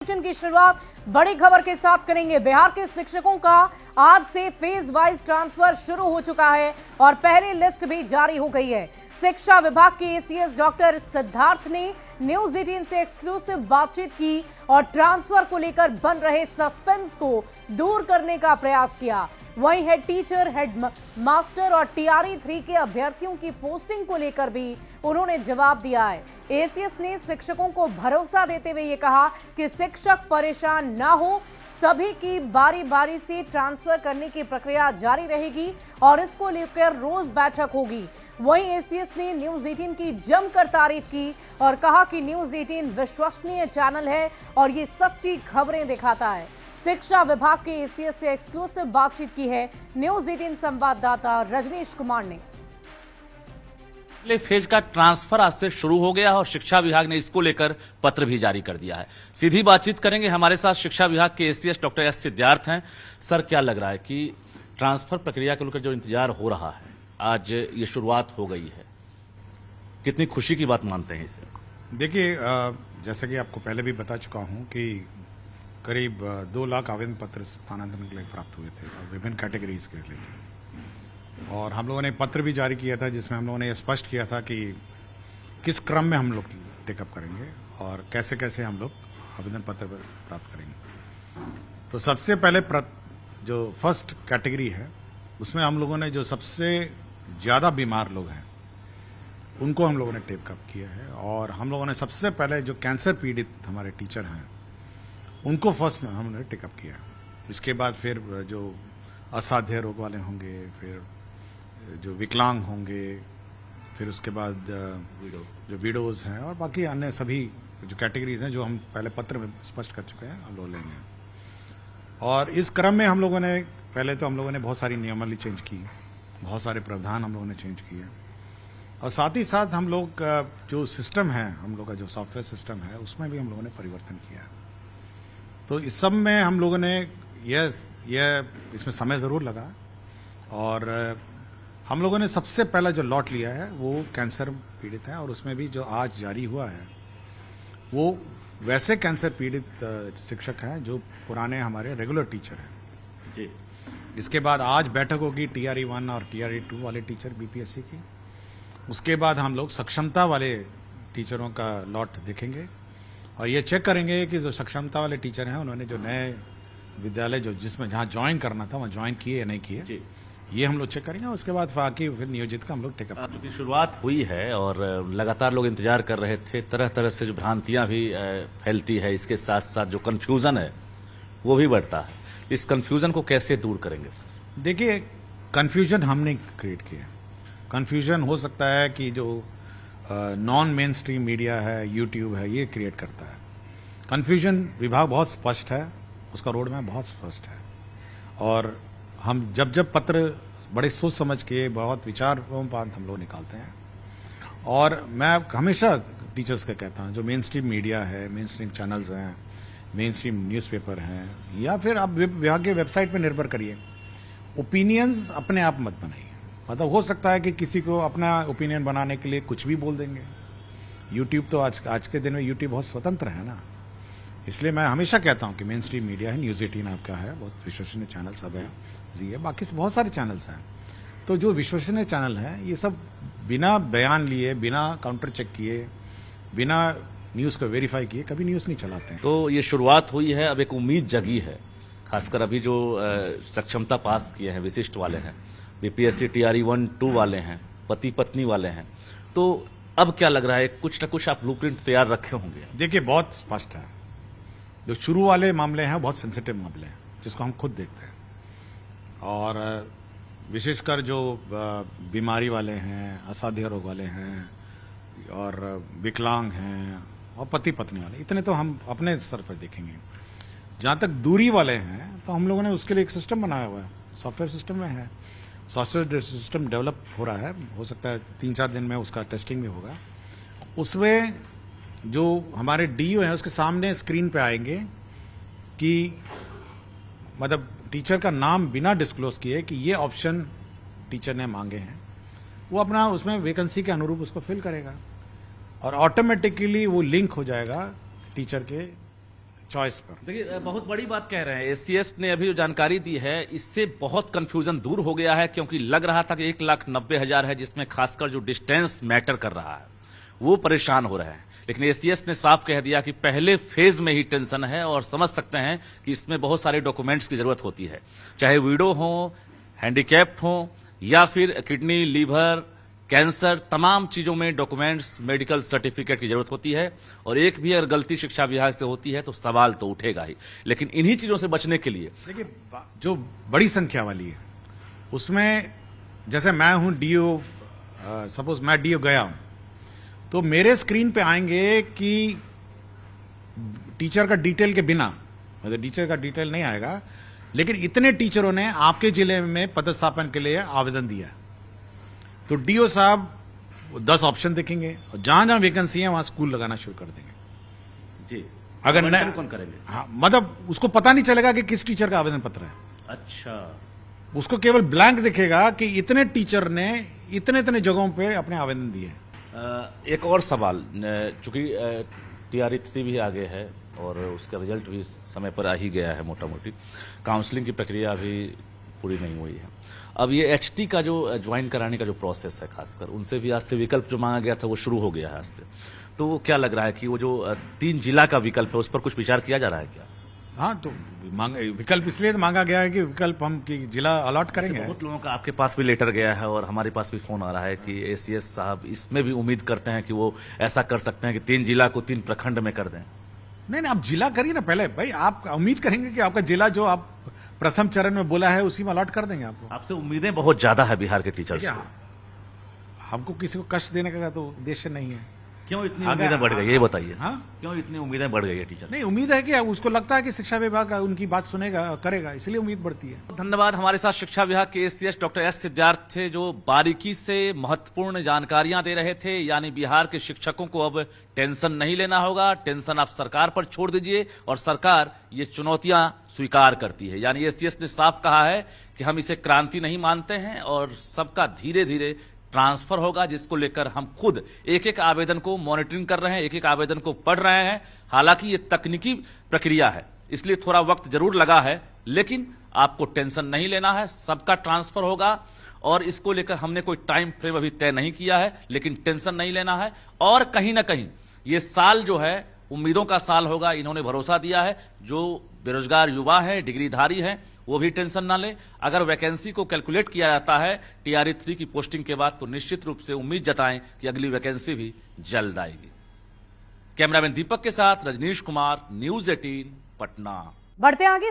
Bulletin की शुरुआत बड़ी खबर के साथ करेंगे। बिहार के शिक्षकों का आज से फेज वाइज ट्रांसफर शुरू हो चुका है और पहली लिस्ट भी जारी हो गई है। शिक्षा विभाग के एसीएस डॉक्टर सिद्धार्थ ने न्यूज 18 से एक्सक्लूसिव बातचीत की और ट्रांसफर को लेकर बन रहे सस्पेंस को दूर करने का प्रयास किया। वहीं हेड टीचर, हेड मास्टर और टीआरई 3 के अभ्यर्थियों की पोस्टिंग को लेकर भी उन्होंने जवाब दिया है। एसीएस ने शिक्षकों को भरोसा देते हुए ये कहा कि शिक्षक परेशान न हो, सभी की बारी बारी से ट्रांसफर करने की प्रक्रिया जारी रहेगी और इसको लेकर रोज बैठक होगी। वहीं एसीएस ने न्यूज 18 की जमकर तारीफ की और कहा कि न्यूज 18 विश्वसनीय चैनल है और ये सच्ची खबरें दिखाता है। शिक्षा विभाग के एसीएस से एक्सक्लूसिव बातचीत की है न्यूज 18 संवाददाता रजनीश कुमार ने। पहले फेज का ट्रांसफर आज से शुरू हो गया और शिक्षा विभाग ने इसको लेकर पत्र भी जारी कर दिया है। सीधी बातचीत करेंगे, हमारे साथ शिक्षा विभाग के एसीएस डॉक्टर एस सिद्धार्थ हैं। सर, क्या लग रहा है कि ट्रांसफर प्रक्रिया को लेकर जो इंतजार हो रहा है, आज ये शुरुआत हो गई है, कितनी खुशी की बात मानते हैं इसे? देखिए, जैसे कि आपको पहले भी बता चुका हूं कि करीब 2 लाख आवेदन पत्र स्थानांतरण के लिए प्राप्त हुए थे और विभिन्न कैटेगरीज के लिए थे। और हम लोगों ने पत्र भी जारी किया था जिसमें हम लोगों ने स्पष्ट किया था कि किस क्रम में हम लोग टेकअप करेंगे और कैसे कैसे हम लोग आवेदन पत्र प्राप्त करेंगे। तो सबसे पहले जो फर्स्ट कैटेगरी है उसमें हम लोगों ने जो सबसे ज्यादा बीमार लोग हैं उनको हम लोगों ने टेकअप किया है और हम लोगों ने सबसे पहले जो कैंसर पीड़ित हमारे टीचर हैं उनको फर्स्ट में हमने टेकअप किया। इसके बाद फिर जो असाध्य रोग वाले होंगे, फिर जो विकलांग होंगे, फिर उसके बाद जो विडोज हैं और बाकी अन्य सभी जो कैटेगरीज हैं जो हम पहले पत्र में स्पष्ट कर चुके हैं, हम लोग लेंगे। और इस क्रम में हम लोगों ने पहले तो हम लोगों ने बहुत सारी नियमावली चेंज की, बहुत सारे प्रावधान हम लोगों ने चेंज किए और साथ ही साथ हम लोग जो सिस्टम है, हम लोग का जो सॉफ्टवेयर सिस्टम है उसमें भी हम लोगों ने परिवर्तन किया। तो इस सब में हम लोगों ने यह इसमें समय जरूर लगा और हम लोगों ने सबसे पहला जो लॉट लिया है वो कैंसर पीड़ित है और उसमें भी जो आज जारी हुआ है वो वैसे कैंसर पीड़ित शिक्षक हैं जो पुराने हमारे रेगुलर टीचर हैं जी। इसके बाद आज बैठक होगी टीआरई 1 और टीआरई 2 वाले टीचर बीपीएससी की। उसके बाद हम लोग सक्षमता वाले टीचरों का लॉट देखेंगे और ये चेक करेंगे कि जो सक्षमता वाले टीचर हैं उन्होंने जो नए विद्यालय जो जिसमें जहां ज्वाइन करना था वहां ज्वाइन किए या नहीं किए, ये हम लोग चेक करेंगे। उसके बाद बाकी फिर नियोजित का हम लोग टेकअप करेंगे। शुरुआत हुई है और लगातार लोग इंतजार कर रहे थे। तरह तरह से जो भ्रांतियां भी फैलती है, इसके साथ साथ जो कंफ्यूजन है वो भी बढ़ता है। इस कंफ्यूजन को कैसे दूर करेंगे? देखिए, कंफ्यूजन हमने क्रिएट किया। कंफ्यूजन हो सकता है कि जो नॉन मेन स्ट्रीम मीडिया है, यूट्यूब है, ये क्रिएट करता है। कंफ्यूजन विभाग बहुत स्पष्ट है, उसका रोड मैप बहुत स्पष्ट है और हम जब पत्र बड़े सोच समझ के बहुत विचारोपांत हम लोग निकालते हैं। और मैं हमेशा टीचर्स का कहता हूं, जो मेन स्ट्रीम मीडिया है, मेन स्ट्रीम चैनल्स हैं, मेन स्ट्रीम न्यूज़पेपर हैं या फिर आप विभाग के वेबसाइट पर निर्भर करिए, ओपिनियंस अपने आप मत बनाइए। मतलब हो सकता है कि किसी को अपना ओपिनियन बनाने के लिए कुछ भी बोल देंगे। यूट्यूब तो आज के दिन में यूट्यूब बहुत स्वतंत्र है ना, इसलिए मैं हमेशा कहता हूं कि मेन स्ट्रीम मीडिया है, न्यूज 18 आपका है, बहुत विश्वसनीय चैनल सब है जी है, बाकी बहुत सारे चैनल्स हैं। तो जो विश्वसनीय चैनल हैं ये सब बिना बयान लिए, बिना काउंटर चेक किए, बिना न्यूज को वेरीफाई किए कभी न्यूज नहीं चलाते हैं। तो ये शुरुआत हुई है, अब एक उम्मीद जगी है, खासकर अभी जो सक्षमता पास किए हैं, विशिष्ट वाले हैं, बीपीएससी टीआरई 1, 2 वाले हैं, पति पत्नी वाले हैं, तो अब क्या लग रहा है, कुछ न कुछ आप ब्लूप्रिंट तैयार रखे होंगे? देखिए, बहुत स्पष्ट है। जो शुरू वाले मामले हैं बहुत सेंसिटिव मामले हैं जिसको हम खुद देखते हैं और विशेषकर जो बीमारी वाले हैं, असाध्य रोग वाले हैं और विकलांग हैं और पति पत्नी वाले, इतने तो हम अपने स्तर पर देखेंगे। जहां तक दूरी वाले हैं तो हम लोगों ने उसके लिए एक सिस्टम बनाया हुआ है, सॉफ्टवेयर सिस्टम में है, सॉफ्टवेयर सिस्टम डेवलप हो रहा है, हो सकता है 3-4 दिन में उसका टेस्टिंग भी होगा। उसमें जो हमारे डीओ हैं उसके सामने स्क्रीन पे आएंगे कि मतलब टीचर का नाम बिना डिस्क्लोज किए कि ये ऑप्शन टीचर ने मांगे हैं, वो अपना उसमें वैकेंसी के अनुरूप उसको फिल करेगा और ऑटोमेटिकली वो लिंक हो जाएगा टीचर के चॉइस पर। देखिए, बहुत बड़ी बात कह रहे हैं। एसीएस ने अभी जो जानकारी दी है इससे बहुत कंफ्यूजन दूर हो गया है, क्योंकि लग रहा था कि 1,90,000 है, जिसमें खासकर जो डिस्टेंस मैटर कर रहा है वो परेशान हो रहे हैं। लेकिन एसीएस ने साफ कह दिया कि पहले फेज में ही टेंशन है, और समझ सकते हैं कि इसमें बहुत सारे डॉक्यूमेंट्स की जरूरत होती है, चाहे विडो हो, हैंडीकैप्ड हो, या फिर किडनी, लीवर, कैंसर, तमाम चीजों में डॉक्यूमेंट्स, मेडिकल सर्टिफिकेट की जरूरत होती है। और एक भी अगर गलती शिक्षा विभाग से होती है तो सवाल तो उठेगा ही। लेकिन इन्हीं चीजों से बचने के लिए देखिए, जो बड़ी संख्या वाली है उसमें, जैसे मैं हूं डीओ, सपोज मैं डीओ गया हूं, तो मेरे स्क्रीन पे आएंगे कि टीचर का डिटेल के बिना, मतलब टीचर का डिटेल नहीं आएगा, लेकिन इतने टीचरों ने आपके जिले में पदस्थापन के लिए आवेदन दिया, तो डीओ साहब 10 ऑप्शन देखेंगे और जहां जहां वैकेंसी है वहां स्कूल लगाना शुरू कर देंगे जी। अगर नहीं कौन करेंगे? हाँ, मतलब उसको पता नहीं चलेगा कि किस टीचर का आवेदन पत्र है। अच्छा, उसको केवल ब्लैंक दिखेगा कि इतने टीचर ने इतने इतने जगहों पे अपने आवेदन दिए हैं। एक और सवाल, चूंकि TRE-3 भी आगे है और उसका रिजल्ट भी समय पर आ ही गया है, मोटा मोटी काउंसलिंग की प्रक्रिया अभी पूरी नहीं हुई है। अब ये HT का जो ज्वाइन कराने का जो प्रोसेस है, खासकर उनसे भी आज से विकल्प जो मांगा गया था वो शुरू हो गया है आज से। तो क्या लग रहा है कि वो जो 3 जिला का विकल्प है उस पर कुछ विचार किया जा रहा है क्या? हाँ, तो विकल्प इसलिए तो मांगा गया है कि विकल्प हम कि जिला अलॉट करेंगे। बहुत लोगों का आपके पास भी लेटर गया है और हमारे पास भी फोन आ रहा है कि एसीएस साहब इसमें भी उम्मीद करते हैं कि वो ऐसा कर सकते हैं कि 3 जिला को 3 प्रखंड में कर दें। नहीं, आप जिला करिए ना पहले भाई। आप उम्मीद करेंगे कि आपका जिला जो आप प्रथम चरण में बोला है उसी में अलॉट कर देंगे आपको। आपसे उम्मीदें बहुत ज्यादा है बिहार के टीचर्स से। हमको किसी को कष्ट देने का तो उद्देश्य नहीं है। क्यों इतनी उम्मीदें बढ़ गई, ये बताइए। हाँ, क्यों इतनी उम्मीदें बढ़ गई है टीचर? नहीं, उम्मीद है कि उसको लगता है कि शिक्षा विभाग उनकी बात सुनेगा, करेगा, इसलिए उम्मीद बढ़ती है। धन्यवाद। हमारे साथ शिक्षा विभाग के एसीएस डॉक्टर एस सिद्धार्थ थे, जो बारीकी से महत्वपूर्ण जानकारियां दे रहे थे। यानी बिहार के शिक्षकों को अब टेंशन नहीं लेना होगा, टेंशन आप सरकार पर छोड़ दीजिए और सरकार ये चुनौतियां स्वीकार करती है। यानी एसीएस ने साफ कहा है कि हम इसे क्रांति नहीं मानते हैं और सबका धीरे धीरे ट्रांसफर होगा, जिसको लेकर हम खुद एक एक आवेदन को मॉनिटरिंग कर रहे हैं, एक एक आवेदन को पढ़ रहे हैं। हालांकि ये तकनीकी प्रक्रिया है, इसलिए थोड़ा वक्त जरूर लगा है, लेकिन आपको टेंशन नहीं लेना है, सबका ट्रांसफर होगा। और इसको लेकर हमने कोई टाइम फ्रेम अभी तय नहीं किया है, लेकिन टेंशन नहीं लेना है। और कहीं ना कहीं ये साल जो है उम्मीदों का साल होगा, इन्होंने भरोसा दिया है। जो बेरोजगार युवा है, डिग्रीधारी है, वो भी टेंशन ना ले। अगर वैकेंसी को कैलकुलेट किया जाता है TRE-3 की पोस्टिंग के बाद, तो निश्चित रूप से उम्मीद जताएं कि अगली वैकेंसी भी जल्द आएगी। कैमरामैन दीपक के साथ रजनीश कुमार, News 18 पटना। बढ़ते आगे।